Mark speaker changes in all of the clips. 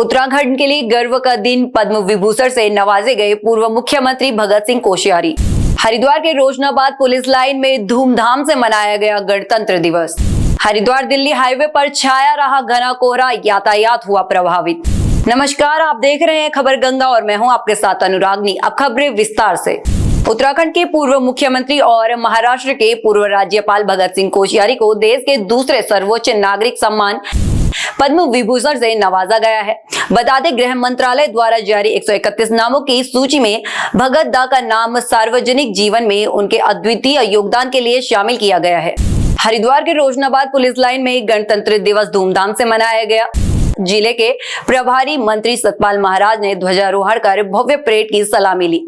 Speaker 1: उत्तराखंड के लिए गर्व का दिन, पद्म विभूषण से नवाजे गए पूर्व मुख्यमंत्री भगत सिंह कोश्यारी। हरिद्वार के रोशनाबाद पुलिस लाइन में धूमधाम से मनाया गया गणतंत्र दिवस। हरिद्वार दिल्ली हाईवे पर छाया रहा घना कोहरा, यातायात हुआ प्रभावित। नमस्कार, आप देख रहे हैं खबर गंगा और मैं हूं आपके साथ अनुरागनी। अब खबरें विस्तार से। उत्तराखंड के पूर्व मुख्यमंत्री और महाराष्ट्र के पूर्व राज्यपाल भगत सिंह कोश्यारी को देश के दूसरे सर्वोच्च नागरिक सम्मान पद्म विभूषण से नवाजा गया है। बता दें, गृह मंत्रालय द्वारा जारी 131 नामों की सूची में भगत दा का नाम सार्वजनिक जीवन में उनके अद्वितीय योगदान के लिए शामिल किया गया है। हरिद्वार के रोशनाबाद पुलिस लाइन में गणतंत्र दिवस धूमधाम से मनाया गया। जिले के प्रभारी मंत्री सतपाल महाराज ने ध्वजारोहण कर भव्य परेड की सलामी ली।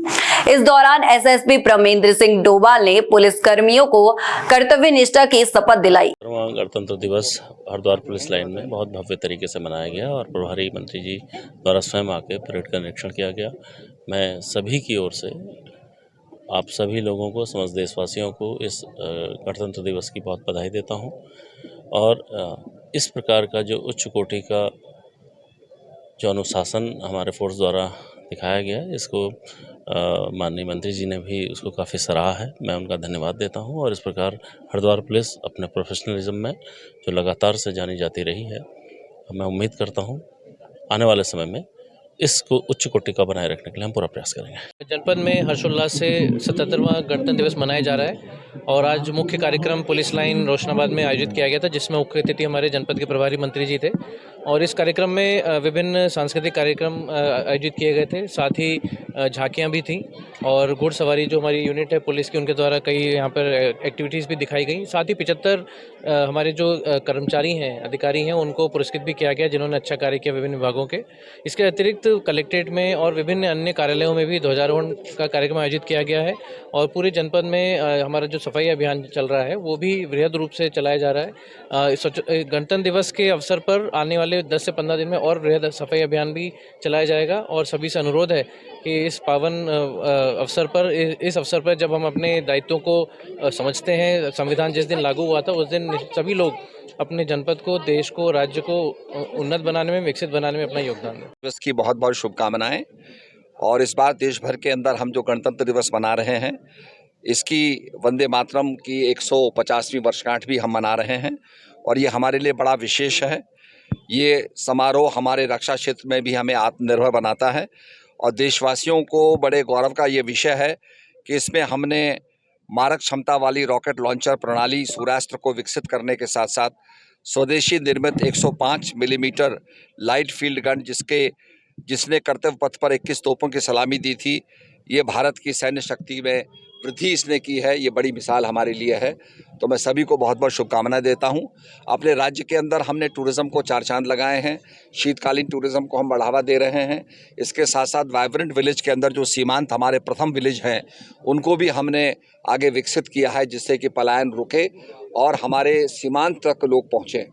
Speaker 1: इस दौरान एसएसपी प्रमेंद्र सिंह डोभाल ने पुलिस कर्मियों को कर्तव्य निष्ठा की शपथ दिलाई।
Speaker 2: गणतंत्र दिवस हरिद्वार पुलिस लाइन में बहुत भव्य तरीके से मनाया गया और प्रभारी मंत्री जी द्वारा स्वयं आके परेड का निरीक्षण किया गया। मैं सभी की ओर से आप सभी लोगों को, समस्त देशवासियों को इस गणतंत्र दिवस की बहुत बधाई देता हूं। और इस प्रकार का जो उच्च कोटि का जो अनुशासन हमारे फोर्स द्वारा दिखाया गया, इसको माननीय मंत्री जी ने भी उसको काफ़ी सराहा है। मैं उनका धन्यवाद देता हूं। और इस प्रकार हरिद्वार पुलिस अपने प्रोफेशनलिज्म में जो लगातार से जानी जाती रही है, मैं उम्मीद करता हूं आने वाले समय में इसको उच्च कोटि का बनाए रखने के लिए हम पूरा प्रयास करेंगे।
Speaker 3: जनपद में हर्षोल्लास से 77वां गणतंत्र दिवस मनाया जा रहा है और आज मुख्य कार्यक्रम पुलिस लाइन रोशनाबाद में आयोजित किया गया था, जिसमें मुख्य अतिथि हमारे जनपद के प्रभारी मंत्री जी थे। और इस कार्यक्रम में विभिन्न सांस्कृतिक कार्यक्रम आयोजित किए गए थे, साथ ही झांकियाँ भी थीं और घुड़सवारी जो हमारी यूनिट है पुलिस की, उनके द्वारा कई यहाँ पर एक्टिविटीज़ भी दिखाई गई। साथ ही 75 हमारे जो कर्मचारी हैं, अधिकारी हैं, उनको पुरस्कृत भी किया गया जिन्होंने अच्छा कार्य किया विभिन्न विभागों के। इसके अतिरिक्त कलेक्ट्रेट में और विभिन्न अन्य कार्यालयों में भी ध्वजारोहण का कार्यक्रम आयोजित किया गया है। और पूरे जनपद में हमारा जो सफाई अभियान चल रहा है वो भी वृहद रूप से चलाया जा रहा है। गणतंत्र दिवस के अवसर पर आने वाले 10 से 15 दिन में और वृहद सफाई अभियान भी चलाया जाएगा। और सभी से अनुरोध है कि इस पावन इस अवसर पर जब हम अपने दायित्वों को समझते हैं, संविधान जिस दिन लागू हुआ था उस दिन सभी लोग अपने जनपद को, देश को, राज्य को उन्नत बनाने में, विकसित बनाने में अपना योगदान दें।
Speaker 4: दिवस की बहुत बहुत शुभकामनाएं। और इस बार देश भर के अंदर हम जो गणतंत्र दिवस मना रहे हैं, इसकी वंदे मातरम की 150वीं वर्षगांठ भी हम मना रहे हैं और ये हमारे लिए बड़ा विशेष है। ये समारोह हमारे रक्षा क्षेत्र में भी हमें आत्मनिर्भर बनाता है और देशवासियों को बड़े गौरव का ये विषय है कि इसमें हमने मारक क्षमता वाली रॉकेट लॉन्चर प्रणाली सूर्यास्त्र को विकसित करने के साथ साथ स्वदेशी निर्मित 105 मिलीमीटर लाइट फील्ड गन जिसने कर्तव्य पथ पर 21 तोपों की सलामी दी थी, ये भारत की सैन्य शक्ति में वृद्धि इसने की है। ये बड़ी मिसाल हमारे लिए है। तो मैं सभी को बहुत बहुत शुभकामनाएं देता हूं। अपने राज्य के अंदर हमने टूरिज़्म को 4 चांद लगाए हैं। शीतकालीन टूरिज़्म को हम बढ़ावा दे रहे हैं। इसके साथ साथ वाइब्रेंट विलेज के अंदर जो सीमांत हमारे प्रथम विलेज हैं, उनको भी हमने आगे विकसित किया है, जिससे कि पलायन रुके और हमारे सीमांत तक लोग पहुँचें।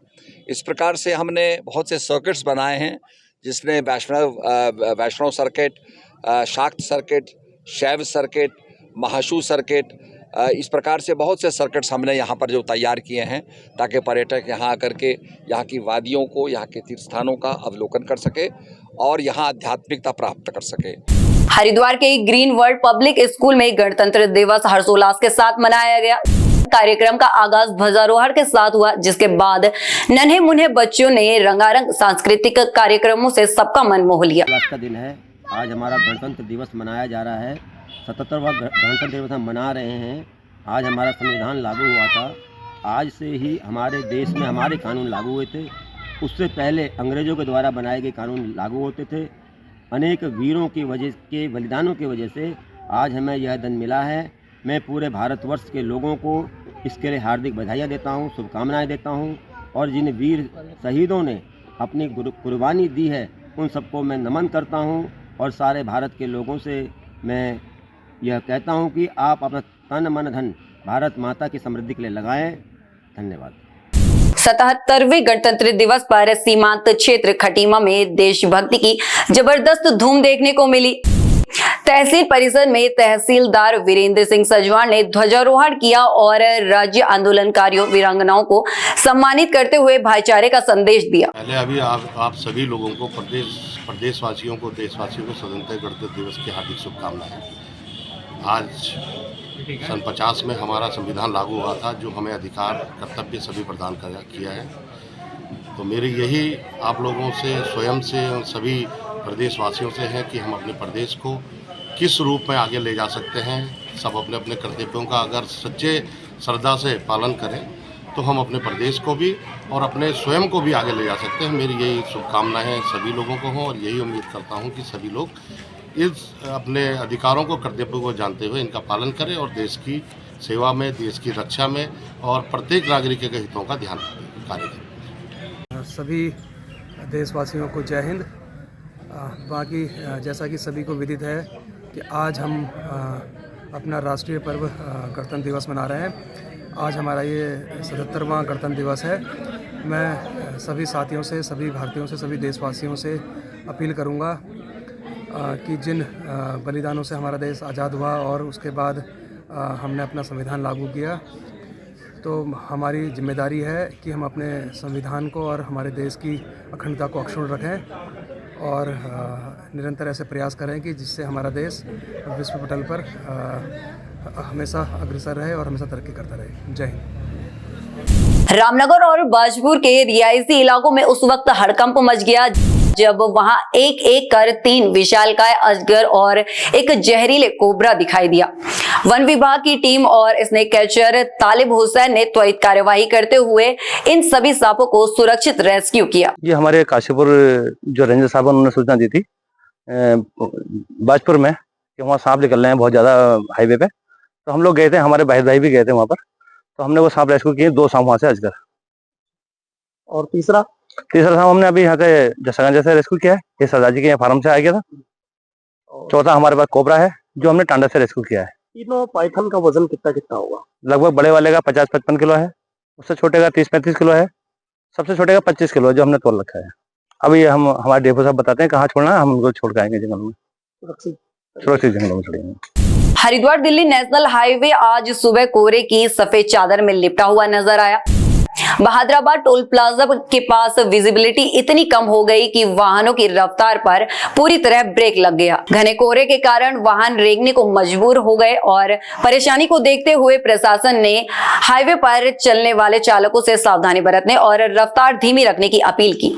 Speaker 4: इस प्रकार से हमने बहुत से सर्किट्स बनाए हैं, जिसमें वैष्णव सर्किट, शाक्त सर्किट, शैव सर्किट, महाशू सर्किट, इस प्रकार से बहुत से सर्किट्स हमने यहाँ पर जो तैयार किए हैं, ताकि पर्यटक यहाँ आकर के यहाँ की वादियों को, यहाँ के तीर्थ स्थानों का अवलोकन कर सके और यहाँ आध्यात्मिकता प्राप्त कर सके।
Speaker 1: हरिद्वार के ग्रीन वर्ल्ड पब्लिक स्कूल में गणतंत्र दिवस हर्षोल्लास के साथ मनाया गया। कार्यक्रम का आगाज ध्वजारोहण के साथ हुआ, जिसके बाद नन्हे मुन्ने बच्चों ने रंगारंग सांस्कृतिक कार्यक्रमों से सबका मन मोह लिया।
Speaker 5: आज का दिन है, आज हमारा गणतंत्र दिवस मनाया जा रहा है। 77वां गणतंत्र दिवस हम मना रहे हैं। आज हमारा संविधान लागू हुआ था। आज से ही हमारे देश में हमारे कानून लागू हुए थे। उससे पहले अंग्रेज़ों के द्वारा बनाए गए कानून लागू होते थे। अनेक वीरों की वजह के बलिदानों की वजह से आज हमें यह दिन मिला है। मैं पूरे भारतवर्ष के लोगों को इसके लिए हार्दिक बधाइयाँ देता हूँ, शुभकामनाएँ देता हूँ। और जिन वीर शहीदों ने अपनी कुर्बानी दी है, उन सबको मैं नमन करता हूँ। और सारे भारत के लोगों से मैं यह कहता हूँ कि आप अपना तन मन धन भारत माता की समृद्धि के लिए लगाएं। धन्यवाद।
Speaker 1: 77वें गणतंत्र दिवस पर सीमांत क्षेत्र खटीमा में देशभक्ति की जबरदस्त धूम देखने को मिली। तहसील परिसर में तहसीलदार वीरेंद्र सिंह सजवाण ने ध्वजारोहण किया और राज्य आंदोलनकारियों वीरांगनाओं को सम्मानित करते हुए भाईचारे का संदेश दिया।
Speaker 6: पहले अभी आप सभी लोगों को प्रदेशवासियों को देशवासियों को स्वतंत्रता गणतंत्र दिवस की हार्दिक शुभकामनाएं। आज सन 50 में हमारा संविधान लागू हुआ था, जो हमें अधिकार कर्तव्य सभी प्रदान किया है। तो मेरी यही आप लोगों से, स्वयं से, सभी प्रदेशवासियों से है कि हम अपने प्रदेश को किस रूप में आगे ले जा सकते हैं। सब अपने अपने कर्तव्यों का अगर सच्चे श्रद्धा से पालन करें तो हम अपने प्रदेश को भी और अपने स्वयं को भी आगे ले जा सकते हैं। मेरी यही शुभकामनाएं सभी लोगों को हों और यही उम्मीद करता हूं कि सभी लोग इस अपने अधिकारों को, कर्तव्यों को जानते हुए इनका पालन करें और देश की सेवा में, देश की रक्षा में और प्रत्येक नागरिक के हितों का ध्यान कार्य करें।
Speaker 7: सभी देशवासियों को जय हिंद। बाकी जैसा कि सभी को विदित है कि आज हम अपना राष्ट्रीय पर्व गणतंत्र दिवस मना रहे हैं। आज हमारा ये 77वां गणतंत्र दिवस है। मैं सभी साथियों से, सभी भारतीयों से, सभी देशवासियों से अपील करूंगा कि जिन बलिदानों से हमारा देश आज़ाद हुआ और उसके बाद हमने अपना संविधान लागू किया, तो हमारी जिम्मेदारी है कि हम अपने संविधान को और हमारे देश की अखंडता को अक्षुण्ण रखें और निरंतर ऐसे प्रयास करें कि जिससे हमारा देश विश्व पटल पर हमेशा अग्रसर रहे और हमेशा तरक्की करता रहे। जय हिंद।
Speaker 1: रामनगर और बाजपुर के रिहायशी इलाकों में उस वक्त हड़कंप मच गया जब वहां एक एक कर 3 विशालकाय अजगर और एक जहरीले कोबरा दिखाई दिया। वन विभाग की टीम और स्नेक कैचर तालिब हुसैन ने त्वरित कार्यवाही करते हुए इन सभी सांपों को सुरक्षित रेस्क्यू किया।
Speaker 8: ये हमारे काशीपुर जो रेंजर साहब उन्होंने सूचना दी थी बाजपुर में कि वहाँ सांप निकल रहे हैं बहुत ज्यादा हाईवे पे। तो हम लोग गए थे, हमारे भाई भी गए थे वहाँ पर। तो हमने वो सांप रेस्क्यू किए, 2 सांप वहाँ से अजगर। और तीसरा सांप हमने अभी यहाँ के जसगंज से रेस्क्यू किया है, ये सरदार जी के फार्म से आ गया था। चौथा हमारे पास कोबरा है जो हमने टांडा से रेस्क्यू किया है।
Speaker 9: तीनों पाइथन का वजन कितना होगा?
Speaker 8: लगभग बड़े वाले का 50-55 किलो है, उससे छोटे का 30-35 किलो है, सबसे छोटे का 25 किलो है जो हमने तोल रखा है। अभी हम हमारे डेपो साहब बताते हैं कहाँ छोड़ना है, हम उनको छोड़ के आएंगे जंगल में, सुरक्षित जंगलों में छोड़ेंगे।
Speaker 1: हरिद्वार दिल्ली नेशनल हाईवे आज सुबह कोहरे की सफेद चादर में लिपटा हुआ नजर आया। बहादुराबाद टोल प्लाजा के पास विजिबिलिटी इतनी कम हो गई कि वाहनों की रफ्तार पर पूरी तरह ब्रेक लग गया। घने कोहरे के कारण वाहन रेंगने को मजबूर हो गए और परेशानी को देखते हुए प्रशासन ने हाईवे पर चलने वाले चालकों से सावधानी बरतने और रफ्तार धीमी रखने की अपील की।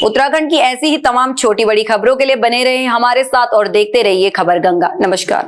Speaker 1: उत्तराखंड की ऐसी ही तमाम छोटी बड़ी खबरों के लिए बने रहे हमारे साथ और देखते रहिए खबर गंगा। नमस्कार।